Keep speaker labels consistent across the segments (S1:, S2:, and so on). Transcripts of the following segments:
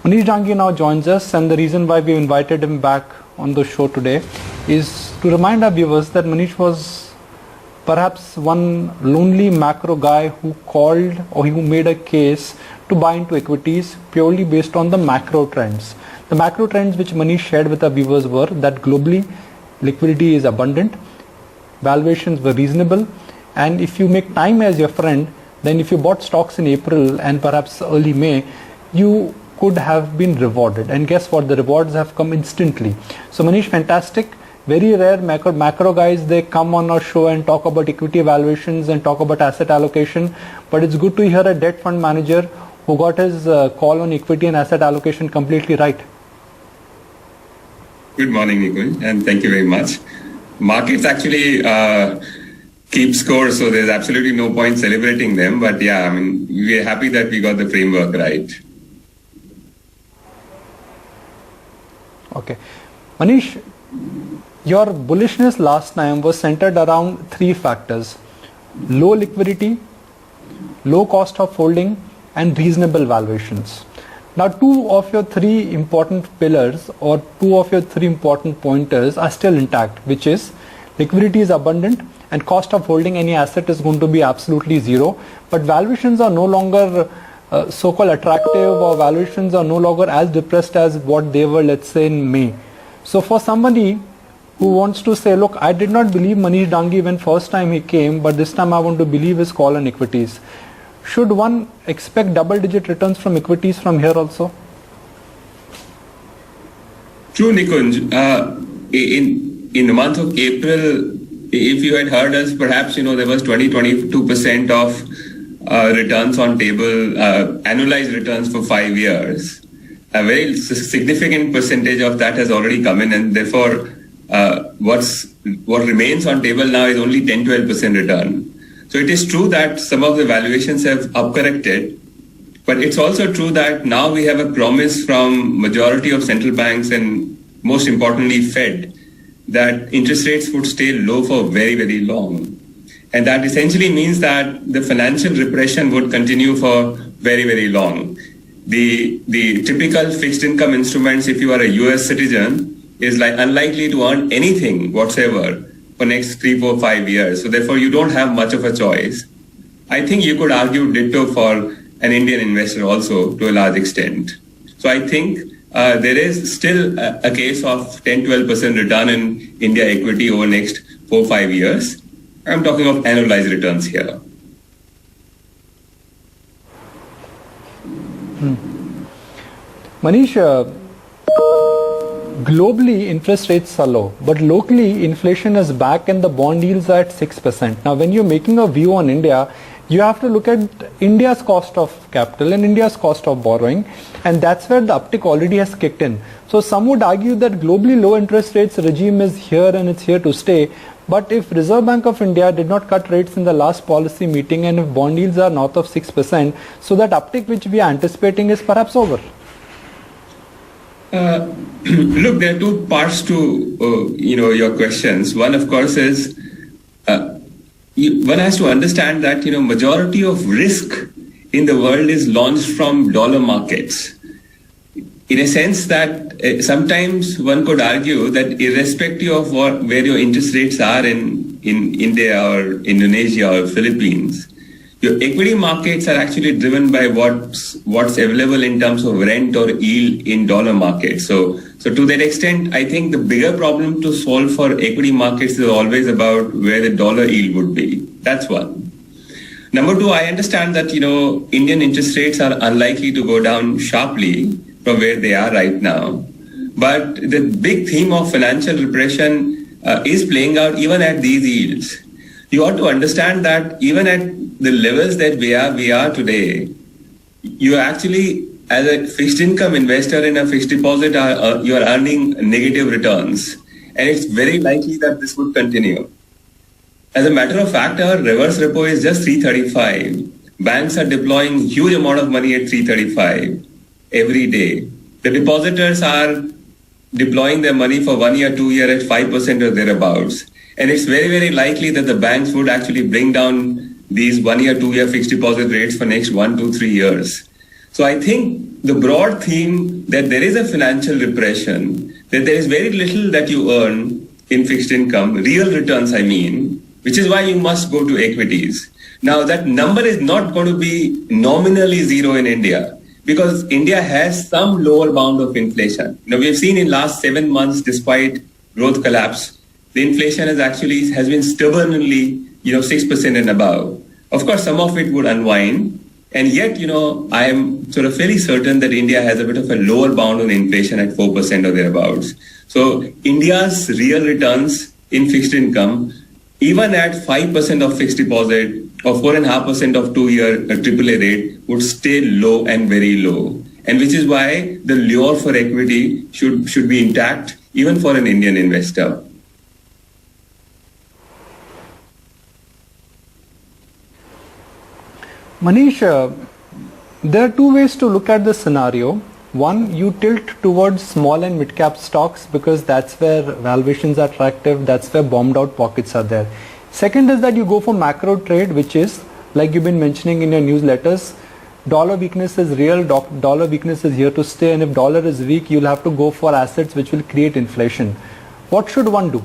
S1: Manish Dangi now joins us, and the reason why we invited him back on the show today is to remind our viewers that Manish was perhaps one lonely macro guy who called or who made a case to buy into equities purely based on the macro trends. The macro trends which Manish shared with our viewers were that globally liquidity is abundant, valuations were reasonable, and if you make time as your friend, then if you bought stocks in April and perhaps early May, you could have been rewarded. And guess what? The rewards have come instantly. So Manish, fantastic. Very rare macro guys, they come on our show and talk about equity evaluations and talk about asset allocation. But it's good to hear a debt fund manager who got his call on equity and asset allocation completely right.
S2: Good morning, Nikunj, and thank you very much. Markets actually keep score, so there's absolutely no point celebrating them. But yeah, I mean, we're happy that we got the framework right.
S1: Okay. Manish, your bullishness last time was centered around three factors: low liquidity, low cost of holding, and reasonable valuations. Now, two of your three important pillars or two of your three important pointers are still intact, which is liquidity is abundant and cost of holding any asset is going to be absolutely zero. But valuations are no longer so-called attractive, or valuations are no longer as depressed as what they were, let's say, in May. So for somebody who wants to say, look, I did not believe Manish Dangi when first time he came, but this time I want to believe his call on equities. Should one expect double-digit returns from equities from here also?
S2: True, Nikunj. In the month of April, if you had heard us, perhaps, there was 22% of returns on table, annualized returns for 5 years. A very significant percentage of that has already come in, and therefore what remains on table now is only 10-12% return. So it is true that some of the valuations have upcorrected, but it's also true that now we have a promise from majority of central banks and most importantly Fed that interest rates would stay low for very, very long. And that essentially means that the financial repression would continue for very, very long. The typical fixed income instruments, if you are a US citizen, is unlikely to earn anything whatsoever for next 3, 4, 5 years. So therefore you don't have much of a choice. I think you could argue ditto for an Indian investor also to a large extent. So I think there is still a case of 10-12% return in India equity over next 4-5 years. I'm talking of annualized returns here.
S1: Manish, globally interest rates are low, but locally inflation is back and the bond yields are at 6%. Now, when you're making a view on India, you have to look at India's cost of capital and India's cost of borrowing, and that's where the uptick already has kicked in. So some would argue that globally low interest rates regime is here and it's here to stay. But if Reserve Bank of India did not cut rates in the last policy meeting, and if bond yields are north of 6%, so that uptick which we are anticipating is perhaps over.
S2: Look, there are two parts to your questions. One, of course, is one has to understand that majority of risk in the world is launched from dollar markets. In a sense that sometimes one could argue that irrespective of where your interest rates are in India or Indonesia or Philippines, your equity markets are actually driven by what's available in terms of rent or yield in dollar markets. So to that extent, I think the bigger problem to solve for equity markets is always about where the dollar yield would be. That's one. Number two, I understand that Indian interest rates are unlikely to go down sharply from where they are right now. But the big theme of financial repression is playing out even at these yields. You ought to understand that even at the levels that we are today, you actually, as a fixed income investor in a fixed deposit, you are earning negative returns. And it's very likely that this would continue. As a matter of fact, our reverse repo is just 335. Banks are deploying huge amount of money at 335 every day. The depositors are deploying their money for 1 year, 2 year at 5% or thereabouts. And it's very, very likely that the banks would actually bring down these 1 year, 2 year fixed deposit rates for next 1, 2, 3 years. So I think the broad theme that there is a financial repression, that there is very little that you earn in fixed income, real returns I mean, which is why you must go to equities. Now that number is not going to be nominally zero in India, because India has some lower bound of inflation. Now we've seen in last 7 months, despite growth collapse, the inflation has been stubbornly, 6% and above. Of course, some of it would unwind. And yet, I am sort of fairly certain that India has a bit of a lower bound on inflation at 4% or thereabouts. So India's real returns in fixed income, even at 5% of fixed deposit or 4.5% of 2-year AAA rate, would stay low and very low. And which is why the lure for equity should be intact, even for an Indian investor.
S1: Manish, there are two ways to look at this scenario. One, you tilt towards small and mid-cap stocks because that's where valuations are attractive, that's where bombed out pockets are there. Second is that you go for macro trade, which is, like you've been mentioning in your newsletters, dollar weakness is real, dollar weakness is here to stay, and if dollar is weak, you'll have to go for assets which will create inflation. What should one do?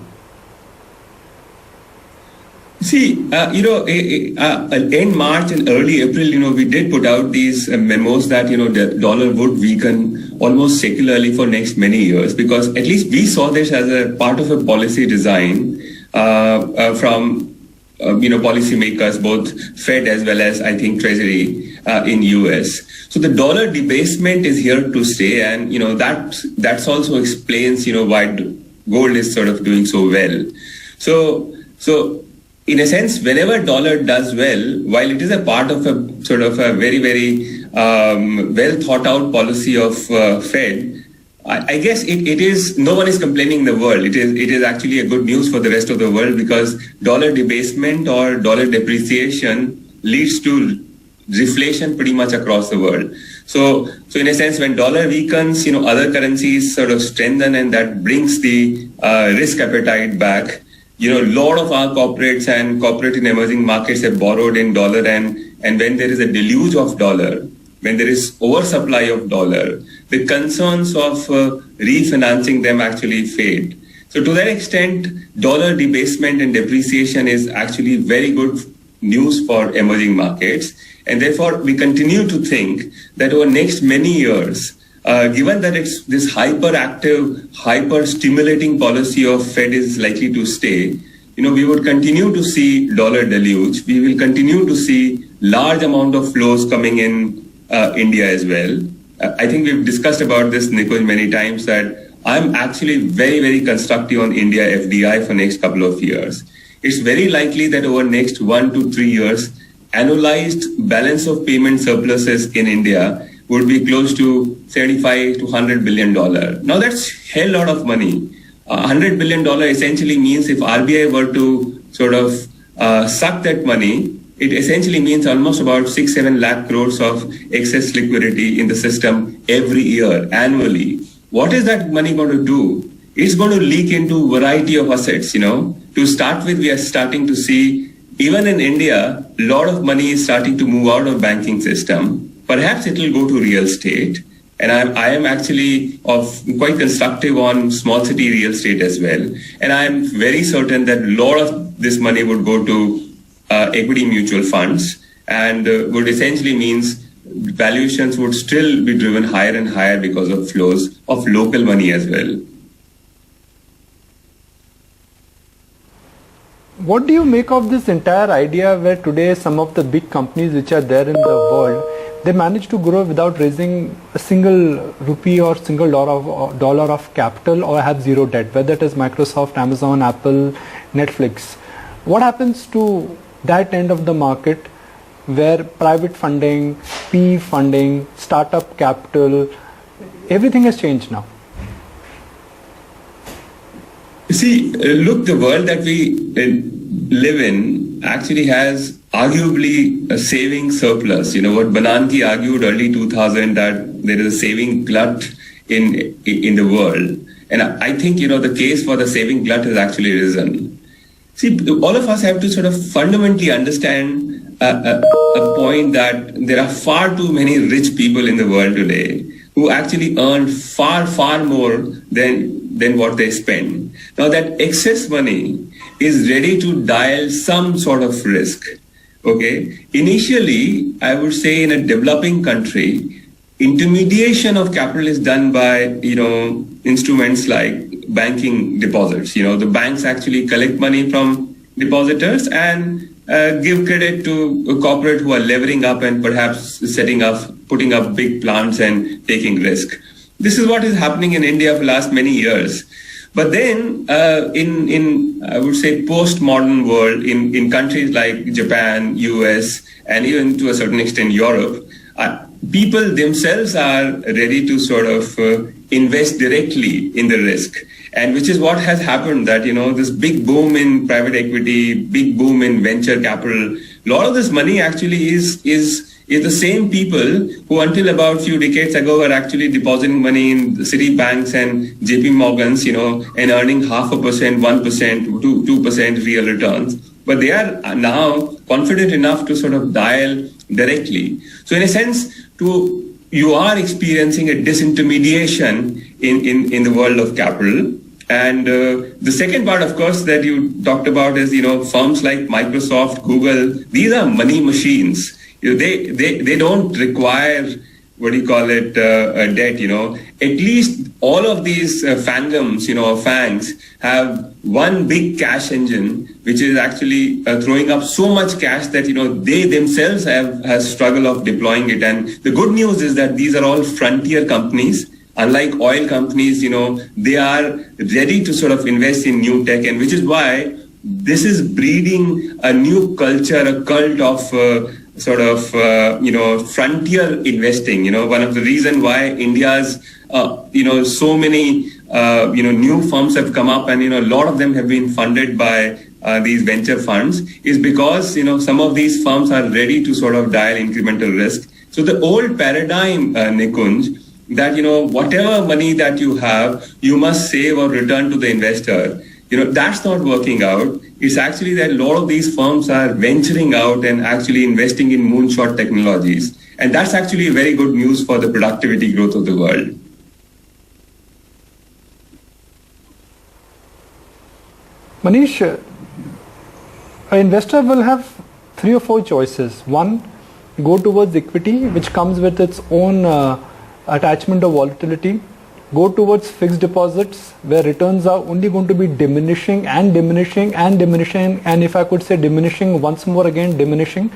S2: See, in March and early April, we did put out these memos that, the dollar would weaken almost secularly for next many years, because at least we saw this as a part of a policy design from, policymakers, both Fed as well as, I think, Treasury in US. So the dollar debasement is here to stay, and, that's also explains, why gold is sort of doing so well. So in a sense, whenever dollar does well, while it is a part of a sort of a very, very well thought out policy of Fed, I guess it is, no one is complaining in the world. It is actually a good news for the rest of the world, because dollar debasement or dollar depreciation leads to reflation pretty much across the world. So in a sense, when dollar weakens, other currencies sort of strengthen, and that brings the risk appetite back. A lot of our corporates and corporate in emerging markets have borrowed in dollar, and when there is a deluge of dollar, when there is oversupply of dollar, the concerns of refinancing them actually fade. So to that extent, dollar debasement and depreciation is actually very good news for emerging markets. And therefore, we continue to think that over next many years, given that it's this hyperactive, hyper-stimulating policy of Fed is likely to stay, we would continue to see dollar deluge. We will continue to see large amount of flows coming in India as well. I think we've discussed about this, Nikunj, many times, that I'm actually very, very constructive on India FDI for next couple of years. It's very likely that over next 1 to 3 years, annualized balance of payment surpluses in India would be close to 75 to $100 billion. Now that's a hell lot of money. $100 billion essentially means if RBI were to sort of suck that money, it essentially means almost about 6-7 lakh crores of excess liquidity in the system every year, annually. What is that money going to do? It's going to leak into a variety of assets, To start with, we are starting to see, even in India, a lot of money is starting to move out of banking system. Perhaps it will go to real estate. And I am actually quite constructive on small city real estate as well. And I am very certain that a lot of this money would go to equity mutual funds, and would essentially means valuations would still be driven higher and higher because of flows of local money as well.
S1: What do you make of this entire idea where today some of the big companies which are there in the world, they manage to grow without raising a single rupee or single dollar of capital, or have zero debt, whether it is Microsoft, Amazon, Apple, Netflix? What happens to that end of the market where private funding, PE funding, startup capital, everything has changed now?
S2: You see, look, the world that we live in actually has arguably a saving surplus. What Bernanke argued early 2000, that there is a saving glut in the world. And I think, the case for the saving glut has actually risen. See, all of us have to sort of fundamentally understand a point that there are far too many rich people in the world today who actually earn far more than what they spend. Now that excess money is ready to dial some sort of risk. Okay. Initially, I would say in a developing country, intermediation of capital is done by, instruments like banking deposits. The banks actually collect money from depositors and give credit to a corporate who are levering up and perhaps putting up big plants and taking risk. This is what is happening in India for the last many years. But then in I would say postmodern world, in countries like Japan, US, and even to a certain extent Europe, people themselves are ready to sort of invest directly in the risk. And which is what has happened, that, this big boom in private equity, big boom in venture capital, a lot of this money actually is the same people who until about a few decades ago were actually depositing money in Citi banks and JP Morgans, and earning 0.5%, 1%, 2% real returns. But they are now confident enough to sort of dial directly. So in a sense, you are experiencing a disintermediation in the world of capital. And the second part, of course, that you talked about is, firms like Microsoft, Google, these are money machines. They don't require, a debt, At least all of these fandoms, fangs, have one big cash engine, which is actually throwing up so much cash that, they themselves have struggle of deploying it. And the good news is that these are all frontier companies. Unlike oil companies, they are ready to sort of invest in new tech, and which is why this is breeding a new culture, a cult of frontier investing. One of the reasons why India's, so many, new firms have come up, and, a lot of them have been funded by these venture funds, is because, some of these firms are ready to sort of dial incremental risk. So the old paradigm, Nikunj, that, whatever money that you have, you must save or return to the investor. That's not working out. It's actually that a lot of these firms are venturing out and actually investing in moonshot technologies. And that's actually very good news for the productivity growth of the world.
S1: Manish, an investor will have 3 or 4 choices. One, go towards equity, which comes with its own attachment of volatility. Go towards fixed deposits, where returns are only going to be diminishing, and if I could say diminishing once more again, diminishing.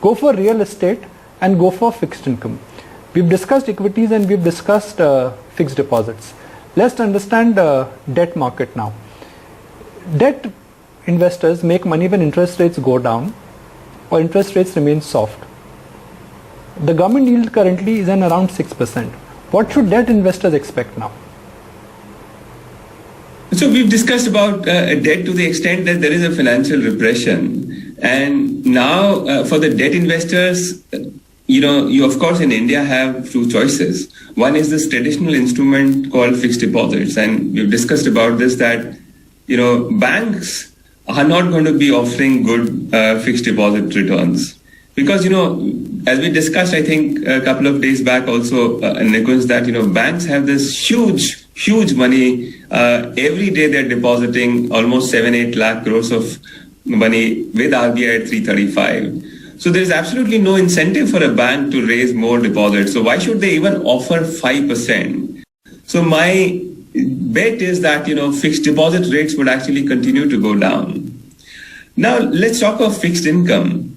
S1: Go for real estate and go for fixed income. We've discussed equities and we've discussed fixed deposits. Let's understand the debt market now. Debt investors make money when interest rates go down or interest rates remain soft. The government yield currently is at around 6%. What should debt investors expect now?
S2: So we've discussed about debt to the extent that there is a financial repression. And now for the debt investors, you of course in India have 2 choices. One is this traditional instrument called fixed deposits. And we've discussed about this, that, banks are not going to be offering good fixed deposit returns. Because, as we discussed, I think a couple of days back also, Nikunj, that, banks have this huge money. Every day they're depositing almost 7-8 lakh crores of money with RBI at 335. So there's absolutely no incentive for a bank to raise more deposits. So why should they even offer 5%? So my bet is that, fixed deposit rates would actually continue to go down. Now let's talk of fixed income.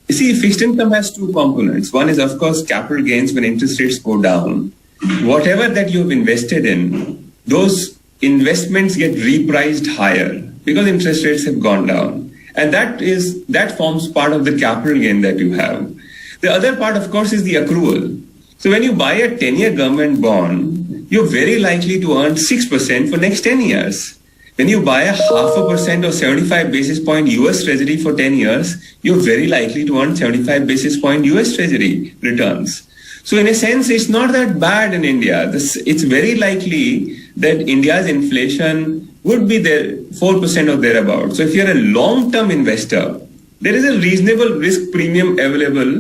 S2: You see, fixed income has 2 components. One is, of course, capital gains when interest rates go down. Whatever that you have invested in, those investments get repriced higher because interest rates have gone down. And that forms part of the capital gain that you have. The other part, of course, is the accrual. So when you buy a 10-year government bond, you're very likely to earn 6% for next 10 years. When you buy 0.5% or 75 basis point US Treasury for 10 years, you're very likely to earn 75 basis point US Treasury returns. So in a sense, it's not that bad in India. It's very likely that India's inflation would be there 4% or thereabouts. So if you're a long-term investor, there is a reasonable risk premium available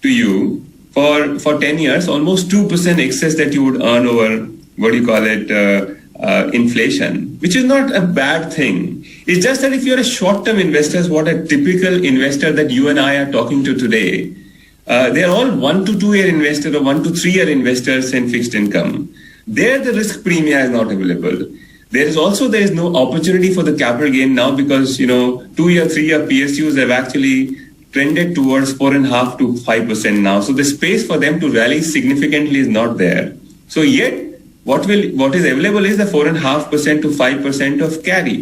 S2: to you for 10 years, almost 2% excess that you would earn over, what do you call it, inflation, which is not a bad thing. It's just that if you're a short-term investor, what a typical investor that you and I are talking to today, they're all 1 to 2 year investors or 1 to 3 year investors in fixed income. There the risk premium is not available. There is no opportunity for the capital gain now because, 2 year, 3 year PSUs have actually trended towards 4.5% to 5% now. So the space for them to rally significantly is not there. So yet, what is available is the 4.5% to 5% of carry.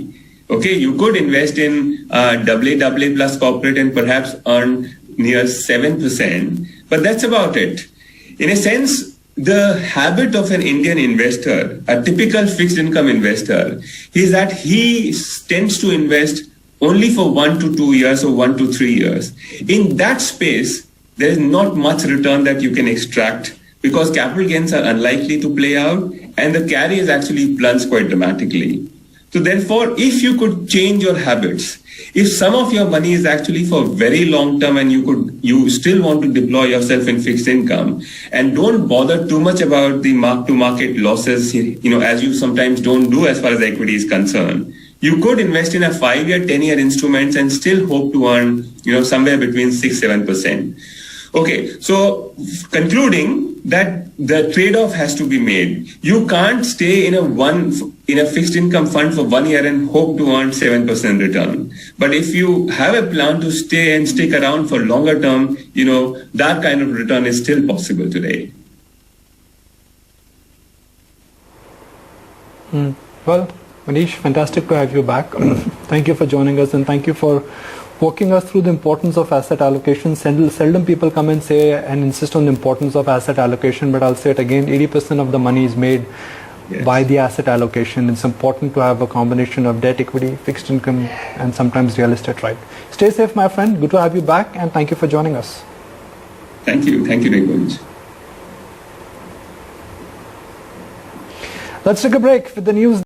S2: Okay, you could invest in AA plus corporate and perhaps earn near 7%, but that's about it. In a sense, the habit of an Indian investor, a typical fixed income investor, is that he tends to invest only for 1 to 2 years or 1 to 3 years. In that space, there is not much return that you can extract because capital gains are unlikely to play out and the carry is actually plunged quite dramatically. So therefore, if you could change your habits, if some of your money is actually for very long term and you still want to deploy yourself in fixed income and don't bother too much about the mark to market losses, as you sometimes don't do as far as equity is concerned, you could invest in a 5-year, 10-year instruments and still hope to earn, somewhere between 6-7%. Okay, so concluding that the trade-off has to be made. You can't stay in a fixed income fund for 1 year and hope to earn 7% return. But if you have a plan to stay and stick around for longer term, that kind of return is still possible today.
S1: Well, Manish, fantastic to have you back. Thank you for joining us and thank you for walking us through the importance of asset allocation. Seldom people come and say and insist on the importance of asset allocation, but I'll say it again, 80% of the money is made by the asset allocation. It's important to have a combination of debt, equity, fixed income, and sometimes real estate, right? Stay safe, my friend. Good to have you back, and thank you for joining us.
S2: Thank you. Thank you very much.
S1: Let's take a break with the news.